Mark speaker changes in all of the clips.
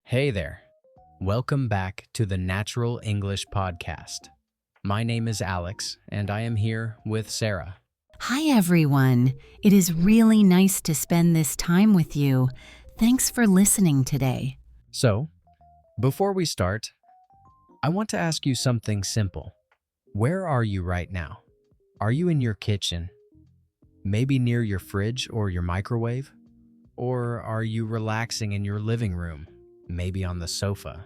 Speaker 1: Hey there. Welcome back to the Natural English Podcast. My name is Alex, and I am here with Sarah.
Speaker 2: Hi, everyone. It is really nice to spend this time with you. Thanks for listening today.
Speaker 1: So, before we start, I want to ask you something simple. Where are you right now? Are you in your kitchen? Maybe near your fridge or your microwave? Or are you relaxing in your living room? Maybe on the sofa?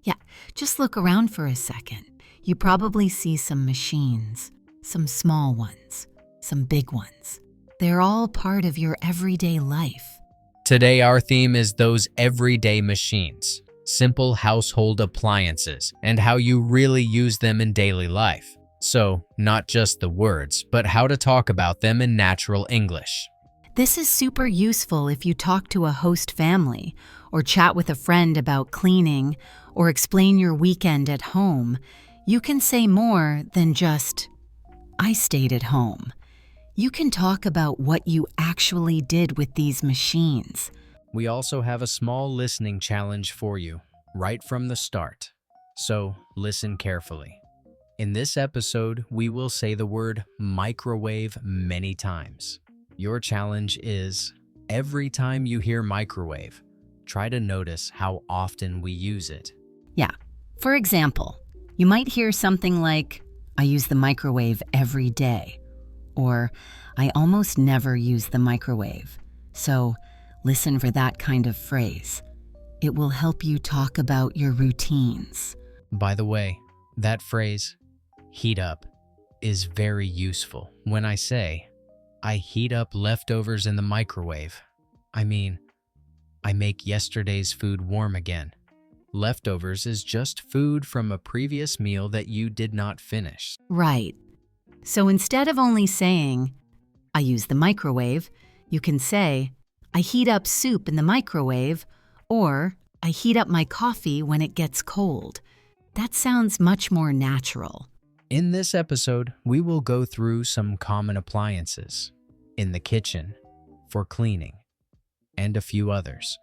Speaker 2: Yeah, just look around for a second. You probably see some machines, some small ones, some big ones. They're all part of your everyday life.
Speaker 1: Today our theme is those everyday machines, simple household appliances, and how you really use them in daily life. So, not just the words, but how to talk about them in natural English.
Speaker 2: This is super useful if you talk to a host family, or chat with a friend about cleaning, or explain your weekend at home. You can say more than just, "I stayed at home." You can talk about what you actually did with these machines.
Speaker 1: We also have a small listening challenge for you, right from the start. So, listen carefully. In this episode, we will say the word microwave many times. Your challenge is, every time you hear microwave, try to notice how often we use it.
Speaker 2: Yeah. For example, you might hear something like, "I use the microwave every day," or "I almost never use the microwave." So, listen for that kind of phrase. It will help you talk about your routines.
Speaker 1: By the way, that phrase, heat up, is very useful. When I say, I heat up leftovers in the microwave, I mean, I make yesterday's food warm again. Leftovers is just food from a previous meal that you did not finish.
Speaker 2: Right. So instead of only saying, "I use the microwave," you can say, "I heat up soup in the microwave," or "I heat up my coffee when it gets cold." That sounds much more natural.
Speaker 1: In this episode, we will go through some common appliances in the kitchen for cleaning and a few others.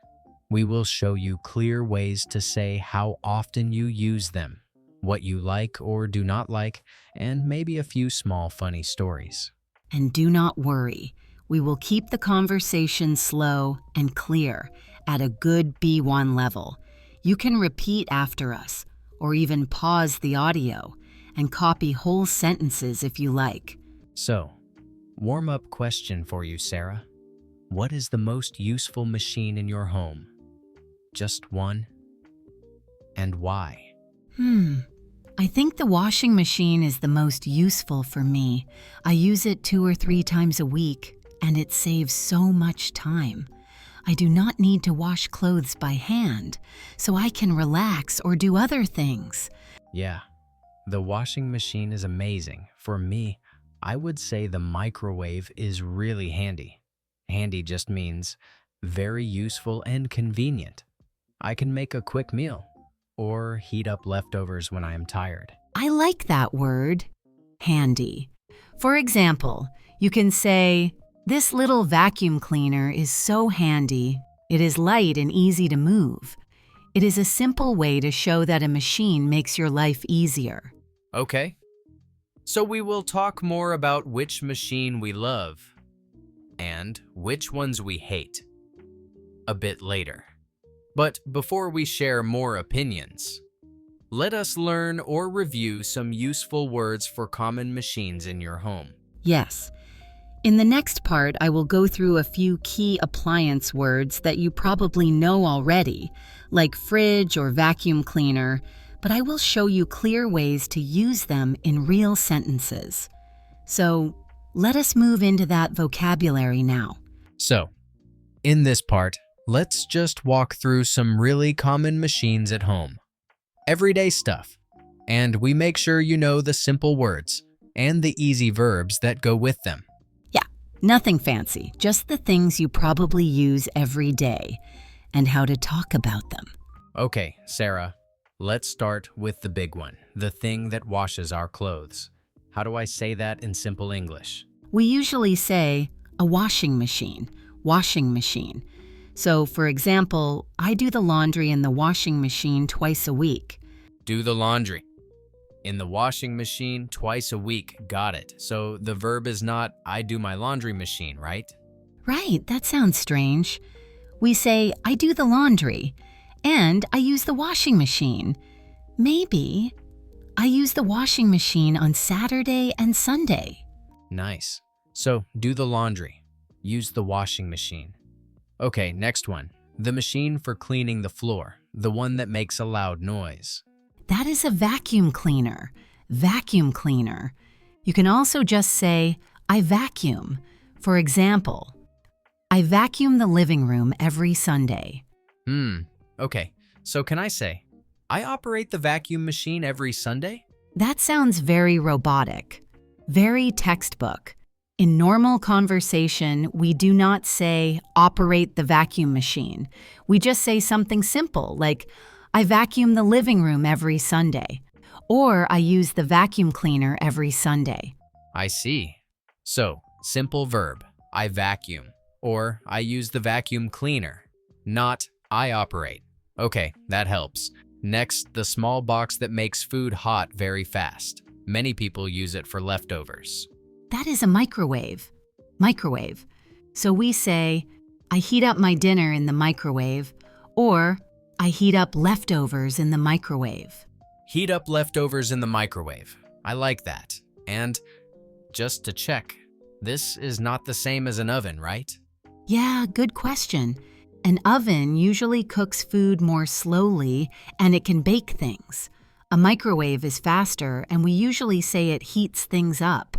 Speaker 1: We will show you clear ways to say how often you use them, what you like or do not like, and maybe a few small funny stories.
Speaker 2: And do not worry, we will keep the conversation slow and clear at a good B1 level. You can repeat after us, or even pause the audio and copy whole sentences if you like.
Speaker 1: So, warm-up question for you, Sarah. What is the most useful machine in your home? Just one? And why?
Speaker 2: I think the washing machine is the most useful for me. I use it 2 or 3 times a week, and it saves so much time. I do not need to wash clothes by hand, so I can relax or do other things.
Speaker 1: Yeah, the washing machine is amazing. For me, I would say the microwave is really handy. Handy just means very useful and convenient. I can make a quick meal or heat up leftovers when I am tired.
Speaker 2: I like that word, handy. For example, you can say, "This little vacuum cleaner is so handy. It is light and easy to move." It is a simple way to show that a machine makes your life easier.
Speaker 1: Okay, so we will talk more about which machine we love and which ones we hate a bit later. But before we share more opinions, let us learn or review some useful words for common machines in your home.
Speaker 2: Yes. In the next part, I will go through a few key appliance words that you probably know already, like fridge or vacuum cleaner, but I will show you clear ways to use them in real sentences. So, let us move into that vocabulary now.
Speaker 1: So, in this part, let's just walk through some really common machines at home. Everyday stuff. And we make sure you know the simple words and the easy verbs that go with them.
Speaker 2: Yeah, nothing fancy, just the things you probably use every day and how to talk about them.
Speaker 1: Okay, Sarah, let's start with the big one, the thing that washes our clothes. How do I say that in simple English?
Speaker 2: We usually say a washing machine. So, for example, I do the laundry in the washing machine twice a week.
Speaker 1: Do the laundry in the washing machine twice a week. Got it. So the verb is not I do my laundry machine, right?
Speaker 2: Right, that sounds strange. We say, I do the laundry, and I use the washing machine. Maybe I use the washing machine on Saturday and Sunday.
Speaker 1: Nice. So do the laundry. Use the washing machine. Okay, next one. The machine for cleaning the floor. The one that makes a loud noise.
Speaker 2: That is a vacuum cleaner. Vacuum cleaner. You can also just say, I vacuum. For example, I vacuum the living room every Sunday.
Speaker 1: Okay. So can I say, I operate the vacuum machine every Sunday?
Speaker 2: That sounds very robotic, very textbook. In normal conversation, we do not say, operate the vacuum machine. We just say something simple like, I vacuum the living room every Sunday, or I use the vacuum cleaner every Sunday.
Speaker 1: I see. So, simple verb, I vacuum, or I use the vacuum cleaner, not I operate. Okay, that helps. Next, the small box that makes food hot very fast. Many people use it for leftovers.
Speaker 2: That is a microwave. Microwave. So we say, I heat up my dinner in the microwave, or I heat up leftovers in the microwave.
Speaker 1: Heat up leftovers in the microwave. I like that. And just to check, this is not the same as an oven, right?
Speaker 2: Yeah, good question. An oven usually cooks food more slowly and it can bake things. A microwave is faster and we usually say it heats things up.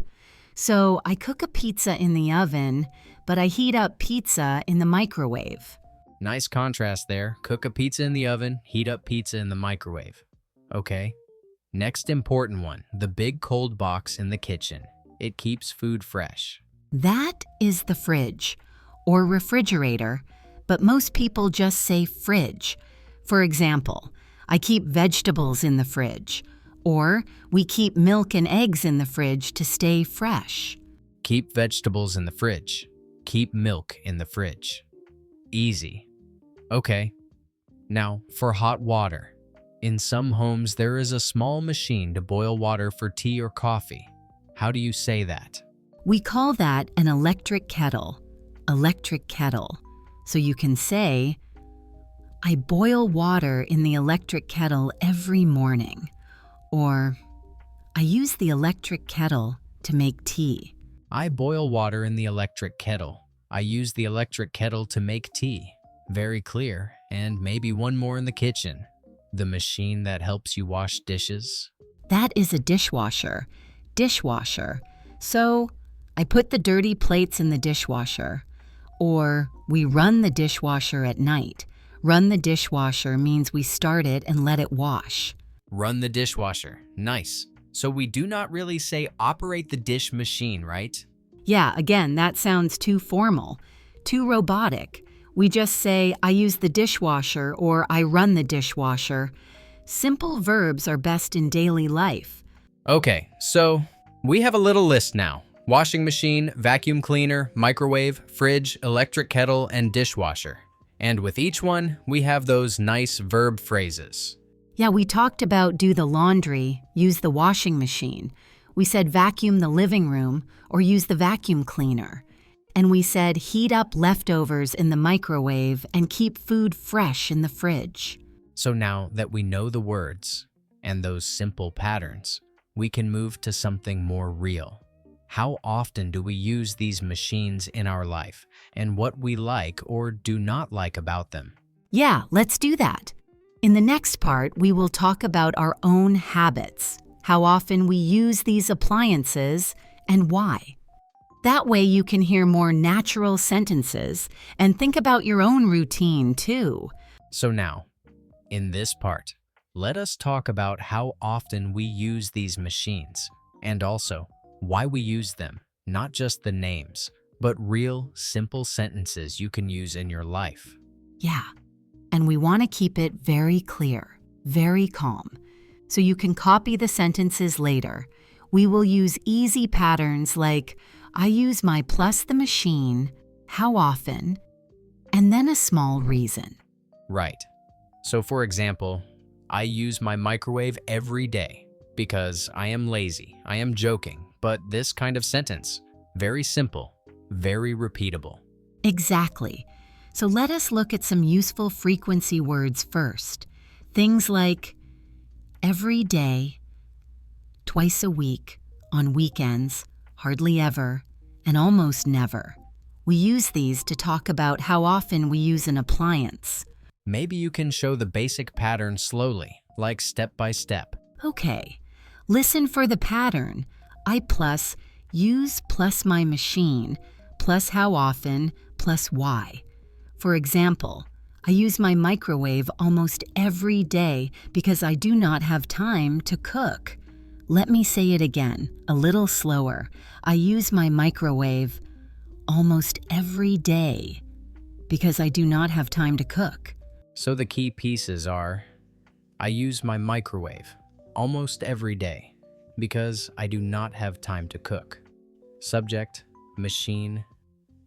Speaker 2: So I cook a pizza in the oven, but I heat up pizza in the microwave.
Speaker 1: Nice contrast there. Cook a pizza in the oven, heat up pizza in the microwave. Okay. Next important one, the big cold box in the kitchen. It keeps food fresh.
Speaker 2: That is the fridge, or refrigerator, but most people just say fridge. For example, I keep vegetables in the fridge, or we keep milk and eggs in the fridge to stay fresh.
Speaker 1: Keep vegetables in the fridge. Keep milk in the fridge. Easy. Okay. Now, for hot water. In some homes, there is a small machine to boil water for tea or coffee. How do you say that?
Speaker 2: We call that an electric kettle. Electric kettle. So you can say, I boil water in the electric kettle every morning. Or, I use the electric kettle to make tea.
Speaker 1: I boil water in the electric kettle. I use the electric kettle to make tea. Very clear. And maybe one more in the kitchen. The machine that helps you wash dishes.
Speaker 2: That is a dishwasher. Dishwasher. So, I put the dirty plates in the dishwasher. Or, we run the dishwasher at night. Run the dishwasher means we start it and let it wash.
Speaker 1: Run the dishwasher. Nice. So we do not really say operate the dish machine, right?
Speaker 2: Yeah, again, that sounds too formal, too robotic. We just say, I use the dishwasher or I run the dishwasher. Simple verbs are best in daily life.
Speaker 1: Okay, so we have a little list now. Washing machine, vacuum cleaner, microwave, fridge, electric kettle, and dishwasher. And with each one, we have those nice verb phrases.
Speaker 2: Yeah, we talked about do the laundry, use the washing machine. We said vacuum the living room or use the vacuum cleaner. And we said heat up leftovers in the microwave and keep food fresh in the fridge.
Speaker 1: So now that we know the words and those simple patterns, we can move to something more real. How often do we use these machines in our life and what we like or do not like about them?
Speaker 2: Yeah, let's do that. In the next part, we will talk about our own habits, how often we use these appliances, and why. That way you can hear more natural sentences and think about your own routine too.
Speaker 1: So now, in this part, let us talk about how often we use these machines and also why we use them, not just the names, but real, simple sentences you can use in your life.
Speaker 2: Yeah, and we want to keep it very clear, very calm, so you can copy the sentences later. We will use easy patterns like, I use my plus the machine, how often, and then a small reason.
Speaker 1: Right. So for example, I use my microwave every day because I am lazy. I am joking, but this kind of sentence, very simple, very repeatable.
Speaker 2: Exactly. So let us look at some useful frequency words first. Things like every day, twice a week, on weekends, hardly ever, and almost never. We use these to talk about how often we use an appliance.
Speaker 1: Maybe you can show the basic pattern slowly, like step by step.
Speaker 2: Okay, listen for the pattern. I plus use plus my machine plus how often plus why. For example, I use my microwave almost every day because I do not have time to cook. Let me say it again, a little slower. I use my microwave almost every day because I do not have time to cook.
Speaker 1: So the key pieces are, I use my microwave almost every day because I do not have time to cook. Subject, machine,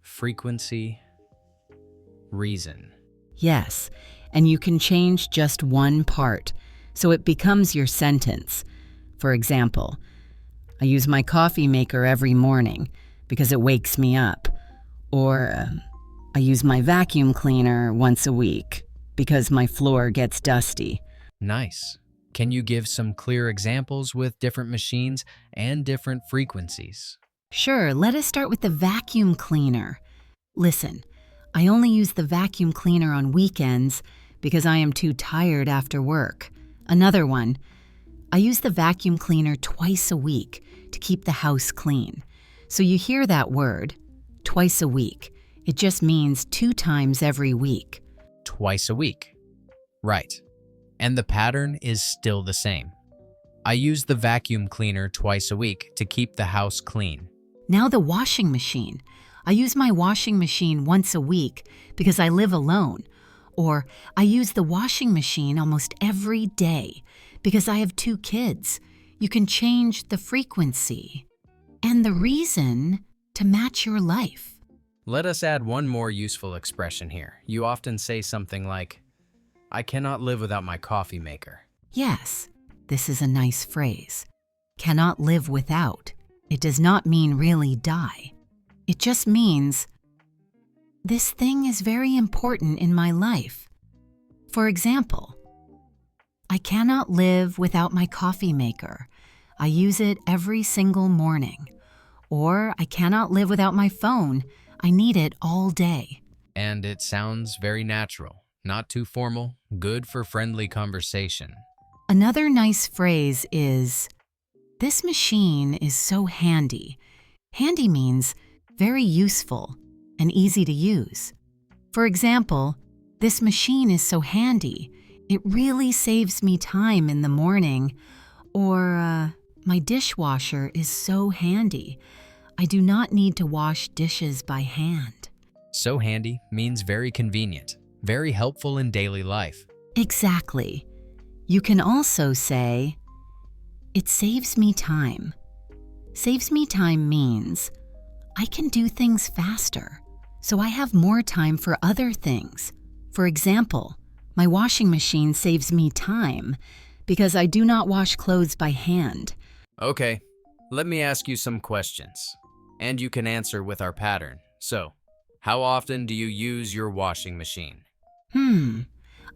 Speaker 1: frequency, reason.
Speaker 2: Yes, and you can change just one part, so it becomes your sentence. For example, I use my coffee maker every morning because it wakes me up. Or, I use my vacuum cleaner once a week because my floor gets dusty.
Speaker 1: Nice. Can you give some clear examples with different machines and different frequencies?
Speaker 2: Sure, let us start with the vacuum cleaner. Listen, I only use the vacuum cleaner on weekends because I am too tired after work. Another one, I use the vacuum cleaner twice a week to keep the house clean. So you hear that word, twice a week. It just means 2 times every week.
Speaker 1: Twice a week. Right. And the pattern is still the same. I use the vacuum cleaner twice a week to keep the house clean.
Speaker 2: Now the washing machine. I use my washing machine once a week because I live alone. Or I use the washing machine almost every day because I have 2 kids. You can change the frequency and the reason to match your life.
Speaker 1: Let us add one more useful expression here. You often say something like, I cannot live without my coffee maker.
Speaker 2: Yes, this is a nice phrase. Cannot live without. It does not mean really die. It just means, this thing is very important in my life. For example, I cannot live without my coffee maker. I use it every single morning. Or I cannot live without my phone. I need it all day.
Speaker 1: And it sounds very natural, not too formal, good for friendly conversation.
Speaker 2: Another nice phrase is, this machine is so handy. Handy means very useful and easy to use. For example, this machine is so handy. It really saves me time in the morning. Or, my dishwasher is so handy. I do not need to wash dishes by hand.
Speaker 1: So handy means very convenient, very helpful in daily life.
Speaker 2: Exactly. You can also say, it saves me time. Saves me time means I can do things faster, so I have more time for other things. For example, my washing machine saves me time because I do not wash clothes by hand.
Speaker 1: Okay, let me ask you some questions, and you can answer with our pattern. So, how often do you use your washing machine?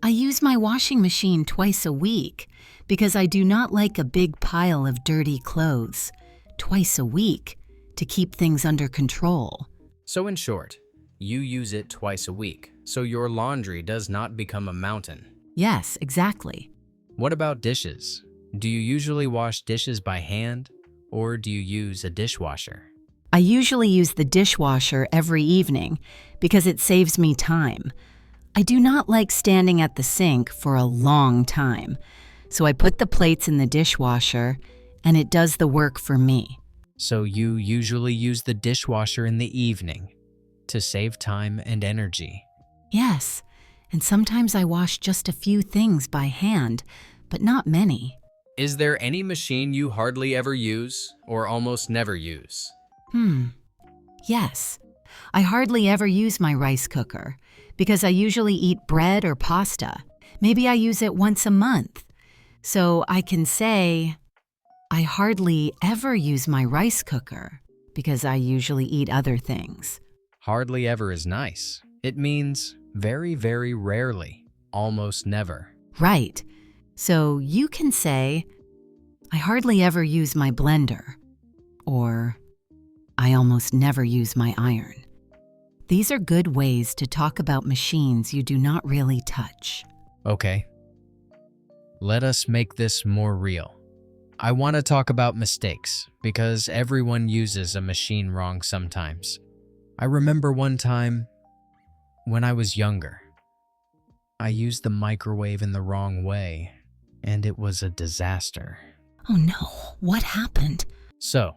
Speaker 2: I use my washing machine twice a week because I do not like a big pile of dirty clothes. Twice a week to keep things under control.
Speaker 1: So in short, you use it twice a week, so your laundry does not become a mountain.
Speaker 2: Yes, exactly.
Speaker 1: What about dishes? Do you usually wash dishes by hand, or do you use a dishwasher?
Speaker 2: I usually use the dishwasher every evening because it saves me time. I do not like standing at the sink for a long time, so I put the plates in the dishwasher and it does the work for me.
Speaker 1: So you usually use the dishwasher in the evening to save time and energy.
Speaker 2: Yes, and sometimes I wash just a few things by hand, but not many.
Speaker 1: Is there any machine you hardly ever use or almost never use?
Speaker 2: Yes. I hardly ever use my rice cooker because I usually eat bread or pasta. Maybe I use it once a month. So I can say, I hardly ever use my rice cooker because I usually eat other things.
Speaker 1: Hardly ever is nice. It means very, very rarely, almost never.
Speaker 2: Right. So you can say, I hardly ever use my blender, or I almost never use my iron. These are good ways to talk about machines you do not really touch.
Speaker 1: Okay. Let us make this more real. I want to talk about mistakes because everyone uses a machine wrong sometimes. I remember one time when I was younger, I used the microwave in the wrong way, and it was a disaster.
Speaker 2: Oh no, what happened?
Speaker 1: So,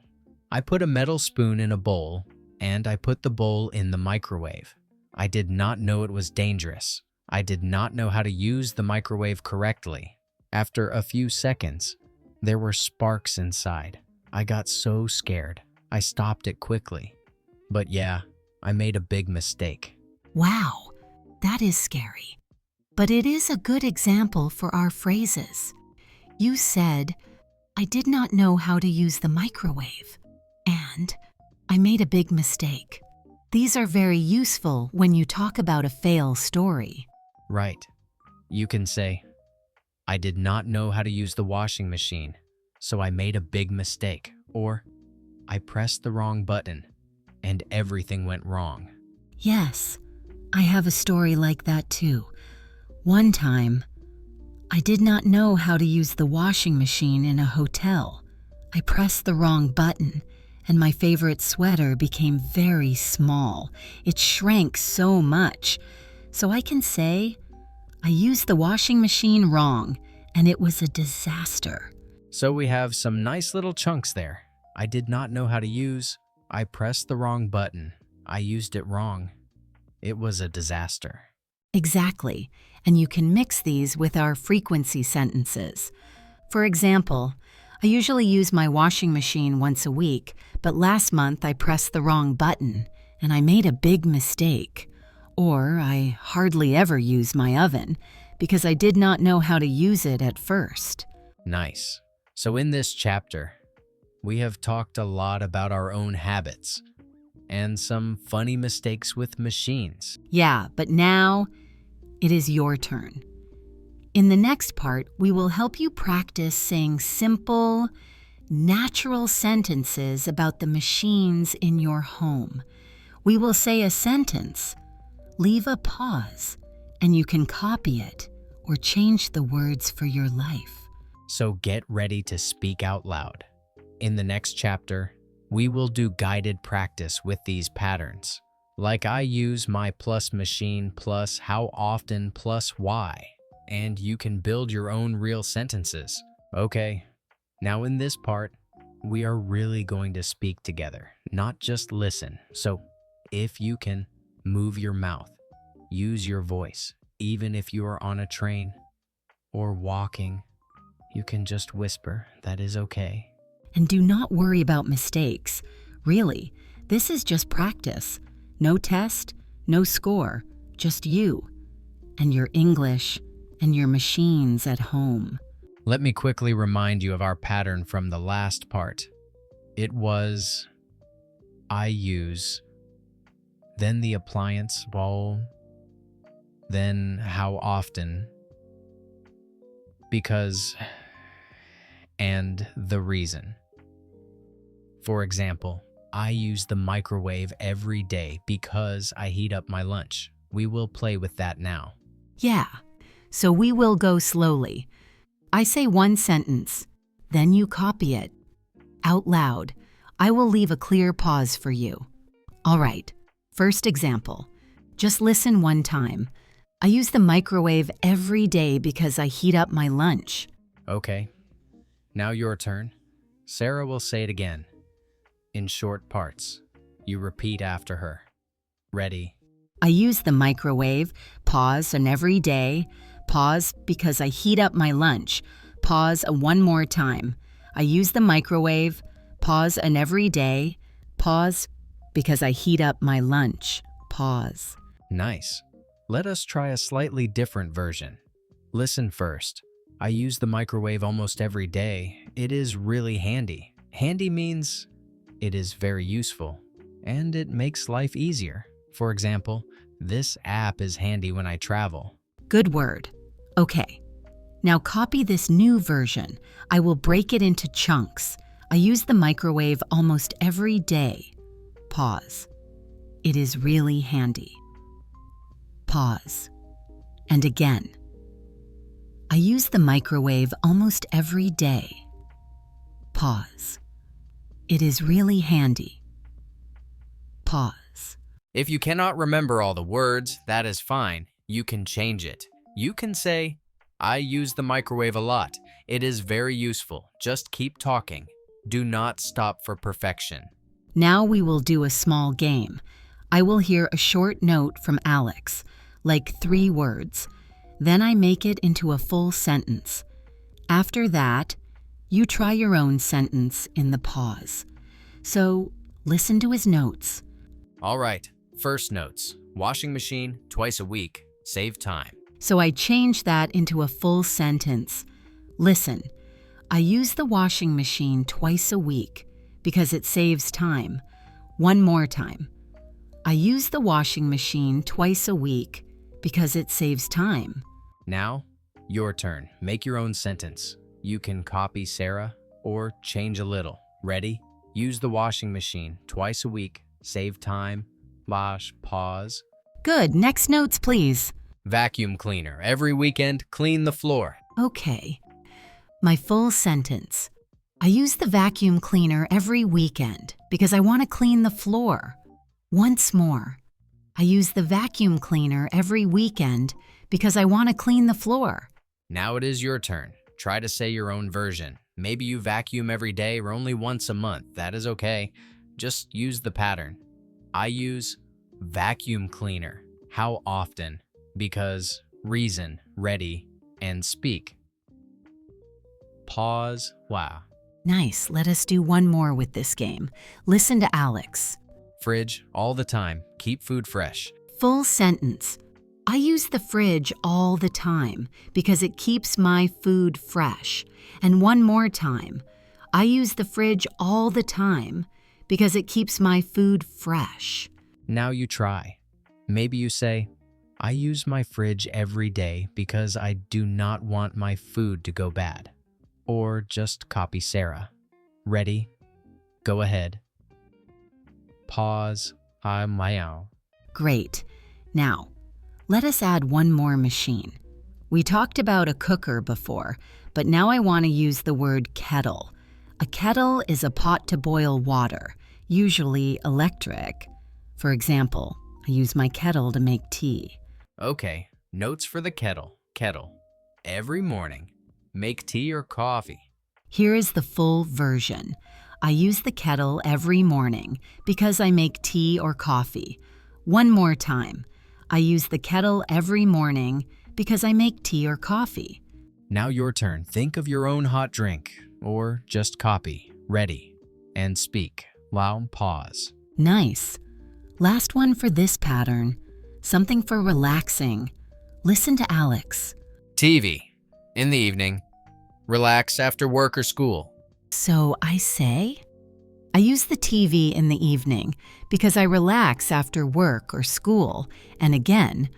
Speaker 1: I put a metal spoon in a bowl, and I put the bowl in the microwave. I did not know it was dangerous. I did not know how to use the microwave correctly. After a few seconds, there were sparks inside. I got so scared. I stopped it quickly. But yeah, I made a big mistake.
Speaker 2: Wow, that is scary. But it is a good example for our phrases. You said, I did not know how to use the microwave, and I made a big mistake. These are very useful when you talk about a fail story.
Speaker 1: Right. You can say, I did not know how to use the washing machine, so I made a big mistake. Or, I pressed the wrong button, and everything went wrong.
Speaker 2: Yes, I have a story like that too. One time, I did not know how to use the washing machine in a hotel. I pressed the wrong button, and my favorite sweater became very small. It shrank so much. So I can say, I used the washing machine wrong, and it was a disaster.
Speaker 1: So we have some nice little chunks there. I did not know how to use. I pressed the wrong button. I used it wrong. It was a disaster.
Speaker 2: Exactly, and you can mix these with our frequency sentences. For example, I usually use my washing machine once a week, but last month I pressed the wrong button, and I made a big mistake. Or I hardly ever use my oven because I did not know how to use it at first.
Speaker 1: Nice. So in this chapter, we have talked a lot about our own habits and some funny mistakes with machines.
Speaker 2: Yeah, but now it is your turn. In the next part, we will help you practice saying simple, natural sentences about the machines in your home. We will say a sentence, leave a pause, and you can copy it or change the words for your life.
Speaker 1: So get ready to speak out loud. In the next chapter, we will do guided practice with these patterns. Like I use my plus machine plus how often plus why. And you can build your own real sentences. Okay, now in this part, we are really going to speak together, not just listen. So if you can, move your mouth, use your voice. Even if you are on a train or walking, you can just whisper, that is okay.
Speaker 2: And do not worry about mistakes. Really, this is just practice. No test, no score, just you and your English and your machines at home.
Speaker 1: Let me quickly remind you of our pattern from the last part. It was, I use, then the appliance bowl, then how often, because, and the reason. For example, I use the microwave every day because I heat up my lunch. We will play with that now.
Speaker 2: Yeah, so we will go slowly. I say one sentence, then you copy it. Out loud, I will leave a clear pause for you. All right, first example. Just listen one time. I use the microwave every day because I heat up my lunch.
Speaker 1: Okay, now your turn. Sarah will say it again. In short parts, you repeat after her. Ready?
Speaker 2: I use the microwave, pause on every day, pause because I heat up my lunch, pause one more time. I use the microwave, pause on every day, pause because I heat up my lunch, pause.
Speaker 1: Nice. Let us try a slightly different version. Listen first. I use the microwave almost every day. It is really handy. Handy means it is very useful, and it makes life easier. For example, this app is handy when I travel.
Speaker 2: Good word. Okay. Now copy this new version. I will break it into chunks. I use the microwave almost every day. Pause. It is really handy. Pause. And again. I use the microwave almost every day. Pause. It is really handy. Pause.
Speaker 1: If you cannot remember all the words, that is fine. You can change it. You can say, I use the microwave a lot. It is very useful. Just keep talking. Do not stop for perfection.
Speaker 2: Now we will do a small game. I will hear a short note from Alex, like 3 words. Then I make it into a full sentence. After that, you try your own sentence in the pause. So, listen to his notes.
Speaker 1: All right, first notes. Washing machine twice a week. Save time.
Speaker 2: So I change that into a full sentence. Listen, I use the washing machine twice a week because it saves time. One more time. I use the washing machine twice a week because it saves time.
Speaker 1: Now, your turn. Make your own sentence. You can copy Sarah or change a little. Ready? Use the washing machine twice a week. Save time. Wash, pause.
Speaker 2: Good. Next notes, please.
Speaker 1: Vacuum cleaner. Every weekend, clean the floor.
Speaker 2: Okay. My full sentence. I use the vacuum cleaner every weekend because I want to clean the floor. Once more. I use the vacuum cleaner every weekend because I want to clean the floor.
Speaker 1: Now it is your turn. Try to say your own version. Maybe you vacuum every day or only once a month. That is okay. Just use the pattern. I use vacuum cleaner. How often? Because reason, ready, and speak. Pause. Wow.
Speaker 2: Nice. Let us do one more with this game. Listen to Alex.
Speaker 1: Fridge all the time. Keep food fresh.
Speaker 2: Full sentence. I use the fridge all the time because it keeps my food fresh. And one more time. I use the fridge all the time because it keeps my food fresh.
Speaker 1: Now you try. Maybe you say, I use my fridge every day because I do not want my food to go bad. Or just copy Sarah. Ready? Go ahead. Pause. Meow.
Speaker 2: Great. Now, let us add one more machine. We talked about a cooker before, but now I want to use the word kettle. A kettle is a pot to boil water, usually electric. For example, I use my kettle to make tea.
Speaker 1: Okay, notes for the kettle. Kettle. Every morning. Make tea or coffee.
Speaker 2: Here is the full version. I use the kettle every morning because I make tea or coffee. One more time. I use the kettle every morning because I make tea or coffee.
Speaker 1: Now your turn. Think of your own hot drink or just copy. Ready. And speak. Loud pause.
Speaker 2: Nice. Last one for this pattern. Something for relaxing. Listen to Alex.
Speaker 1: TV. In the evening. Relax after work or school.
Speaker 2: So I say? I use the TV in the evening because I relax after work or school. And again,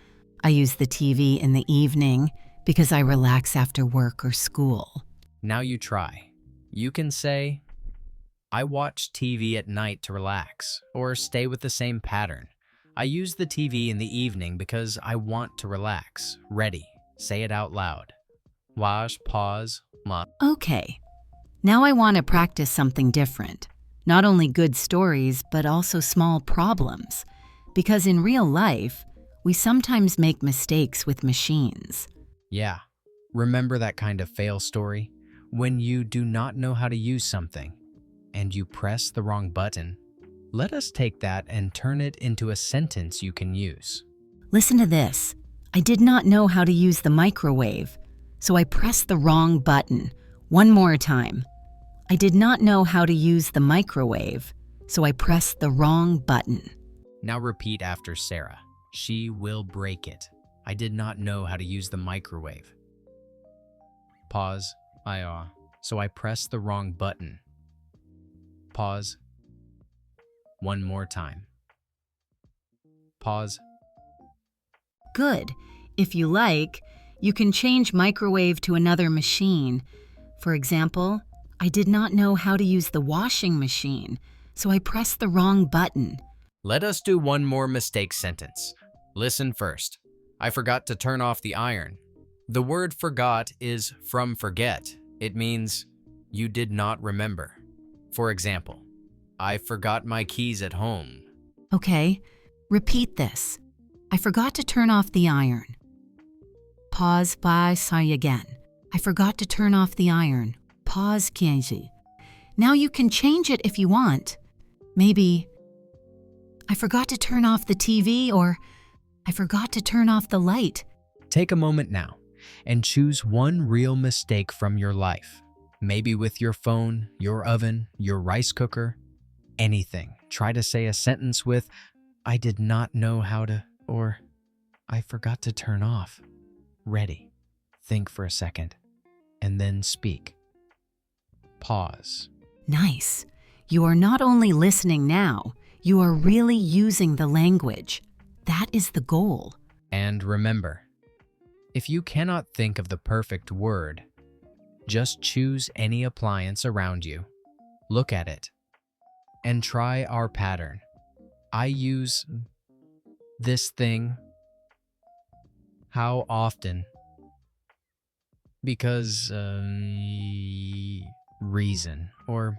Speaker 2: I use the TV in the evening because I relax after work or school.
Speaker 1: Now you try. You can say, I watch TV at night to relax, or stay with the same pattern. I use the TV in the evening because I want to relax. Ready. Say it out loud. Wash, pause, ma.
Speaker 2: Okay. Now I want to practice something different. Not only good stories, but also small problems. Because in real life, we sometimes make mistakes with machines.
Speaker 1: Yeah. Remember that kind of fail story? When you do not know how to use something and you press the wrong button. Let us take that and turn it into a sentence you can use.
Speaker 2: Listen to this. I did not know how to use the microwave, so I pressed the wrong button. One more time. I did not know how to use the microwave, so I pressed the wrong button.
Speaker 1: Now repeat after Sarah. She will break it. I did not know how to use the microwave. Pause. So I pressed the wrong button. Pause. One more time. Pause.
Speaker 2: Good. If you like, you can change microwave to another machine. For example, I did not know how to use the washing machine, so I pressed the wrong button.
Speaker 1: Let us do one more mistake sentence. Listen first. I forgot to turn off the iron. The word forgot is from forget. It means you did not remember. For example, I forgot my keys at home.
Speaker 2: Okay, repeat this. I forgot to turn off the iron. Pause by say again. I forgot to turn off the iron. Pause kiesi. Now you can change it if you want. Maybe, I forgot to turn off the TV, or I forgot to turn off the light.
Speaker 1: Take a moment now and choose one real mistake from your life. Maybe with your phone, your oven, your rice cooker, anything. Try to say a sentence with, I did not know how to, or I forgot to turn off. Ready. Think for a second, and then speak. Pause.
Speaker 2: Nice. You are not only listening now, you are really using the language. That is the goal.
Speaker 1: And remember, if you cannot think of the perfect word, just choose any appliance around you, look at it, and try our pattern. I use this thing. How often? Because, reason, or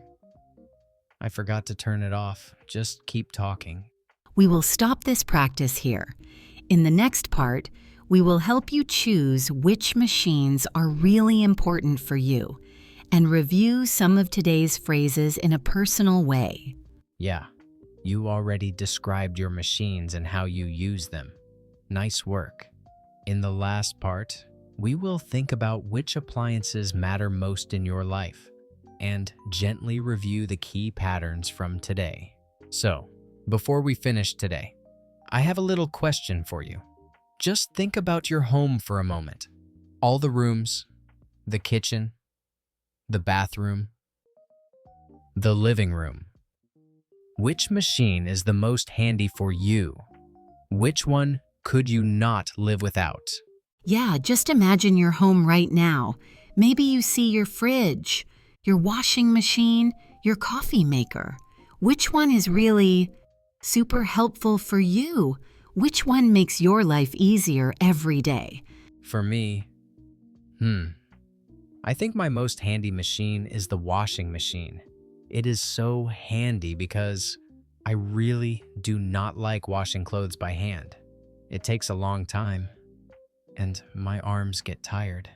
Speaker 1: I forgot to turn it off. Just keep talking.
Speaker 2: We will stop this practice here. In the next part, we will help you choose which machines are really important for you and review some of today's phrases in a personal way.
Speaker 1: Yeah, you already described your machines and how you use them. Nice work. In the last part, we will think about which appliances matter most in your life and gently review the key patterns from today. So, before we finish today, I have a little question for you. Just think about your home for a moment. All the rooms, the kitchen, the bathroom, the living room. Which machine is the most handy for you? Which one could you not live without?
Speaker 2: Yeah, just imagine your home right now. Maybe you see your fridge, your washing machine, your coffee maker. Which one is really super helpful for you? Which one makes your life easier every day?
Speaker 1: For me, I think my most handy machine is the washing machine. It is so handy because I really do not like washing clothes by hand. It takes a long time, and my arms get tired.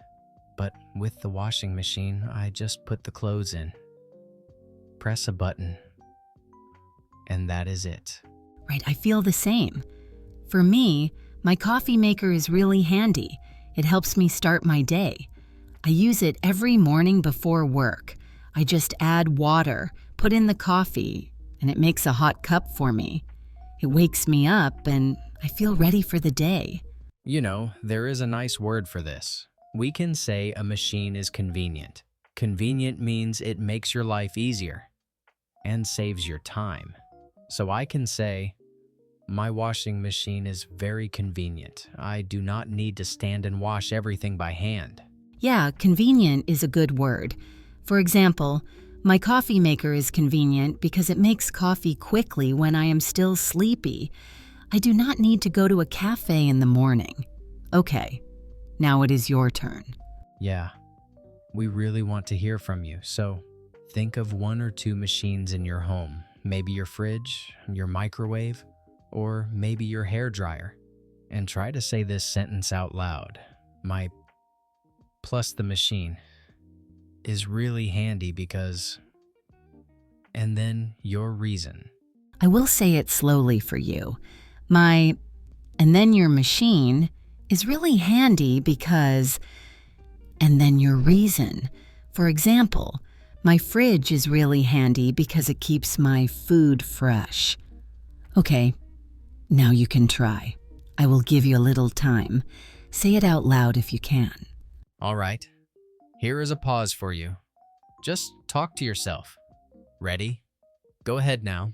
Speaker 1: But with the washing machine, I just put the clothes in, press a button, and that is it.
Speaker 2: Right, I feel the same. For me, my coffee maker is really handy. It helps me start my day. I use it every morning before work. I just add water, put in the coffee, and it makes a hot cup for me. It wakes me up and I feel ready for the day.
Speaker 1: You know, there is a nice word for this. We can say a machine is convenient. Convenient means it makes your life easier and saves your time. So I can say, my washing machine is very convenient. I do not need to stand and wash everything by hand.
Speaker 2: Yeah, convenient is a good word. For example, my coffee maker is convenient because it makes coffee quickly when I am still sleepy. I do not need to go to a cafe in the morning. Okay, now it is your turn.
Speaker 1: Yeah, we really want to hear from you, so think of one or two machines in your home. Maybe your fridge, your microwave, or maybe your hairdryer, and try to say this sentence out loud. My plus the machine is really handy because, and then your reason.
Speaker 2: I will say it slowly for you. My, and then your machine is really handy because, and then your reason. For example, my fridge is really handy because it keeps my food fresh. Okay, now you can try. I will give you a little time. Say it out loud if you can.
Speaker 1: All right. Here is a pause for you. Just talk to yourself. Ready? Go ahead now.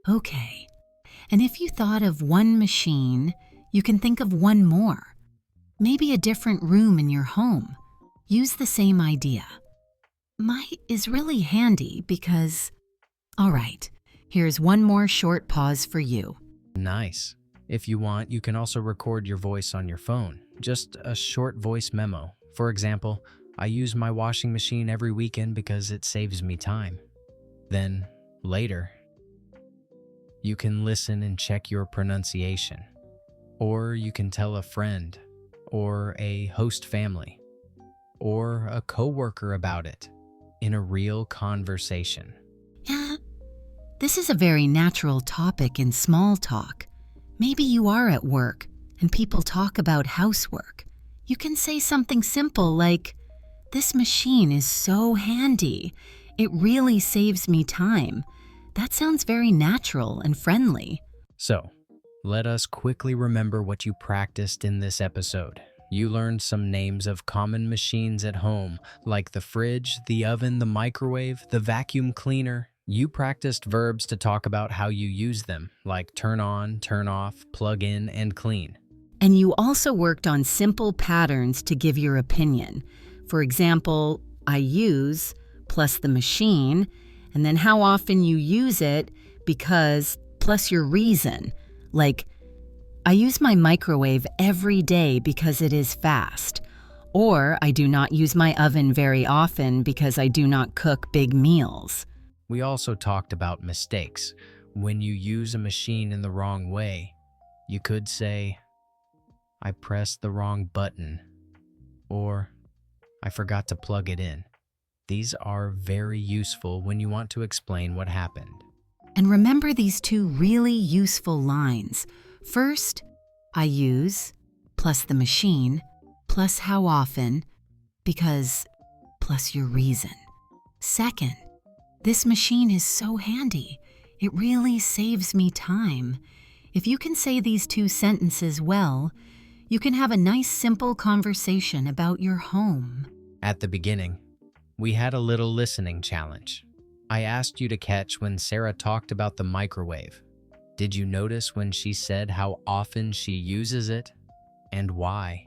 Speaker 2: Okay. And if you thought of one machine, you can think of one more. Maybe a different room in your home. Use the same idea. My is really handy because... All right, here's one more short pause for you.
Speaker 1: Nice. If you want, you can also record your voice on your phone. Just a short voice memo. For example, I use my washing machine every weekend because it saves me time. Then, later, you can listen and check your pronunciation. Or you can tell a friend, or a host family, or a coworker about it in a real conversation.
Speaker 2: Yeah, this is a very natural topic in small talk. Maybe you are at work and people talk about housework. You can say something simple like, "This machine is so handy. It really saves me time." That sounds very natural and friendly.
Speaker 1: So, let us quickly remember what you practiced in this episode. You learned some names of common machines at home, like the fridge, the oven, the microwave, the vacuum cleaner. You practiced verbs to talk about how you use them, like turn on, turn off, plug in, and clean.
Speaker 2: And you also worked on simple patterns to give your opinion. For example, I use plus the machine, and then how often you use it because plus your reason. Like, I use my microwave every day because it is fast. Or I do not use my oven very often because I do not cook big meals.
Speaker 1: We also talked about mistakes. When you use a machine in the wrong way, you could say, "I pressed the wrong button," or "I forgot to plug it in." These are very useful when you want to explain what happened.
Speaker 2: And remember these two really useful lines. First, I use plus the machine plus how often because plus your reason. Second, this machine is so handy. It really saves me time. If you can say these two sentences well, you can have a nice simple conversation about your home.
Speaker 1: At the beginning, we had a little listening challenge. I asked you to catch when Sarah talked about the microwave. Did you notice when she said how often she uses it and why?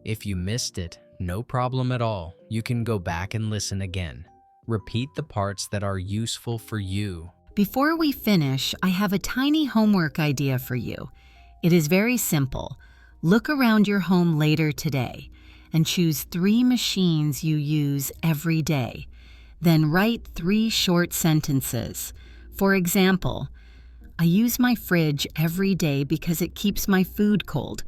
Speaker 1: If you missed it, no problem at all. You can go back and listen again. Repeat the parts that are useful for you.
Speaker 2: Before we finish, I have a tiny homework idea for you. It is very simple. Look around your home later today and choose 3 machines you use every day. Then write 3 short sentences. For example, I use my fridge every day because it keeps my food cold.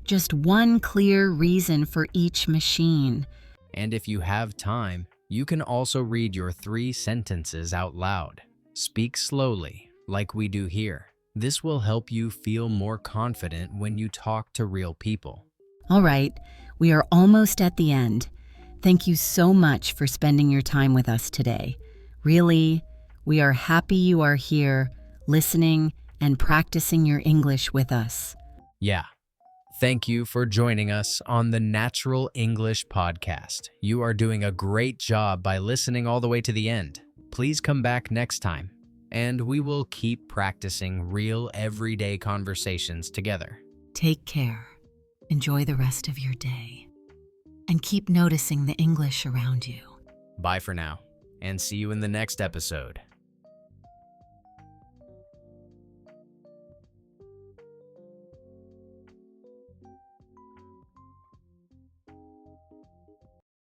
Speaker 2: Just one clear reason for each machine.
Speaker 1: And if you have time, you can also read your 3 sentences out loud. Speak slowly, like we do here. This will help you feel more confident when you talk to real people.
Speaker 2: All right, we are almost at the end. Thank you so much for spending your time with us today. Really, we are happy you are here, listening and practicing your English with us.
Speaker 1: Yeah. Thank you for joining us on the Natural English Podcast. You are doing a great job by listening all the way to the end. Please come back next time, and we will keep practicing real everyday conversations together.
Speaker 2: Take care. Enjoy the rest of your day. And keep noticing the English around you.
Speaker 1: Bye for now, and see you in the next episode.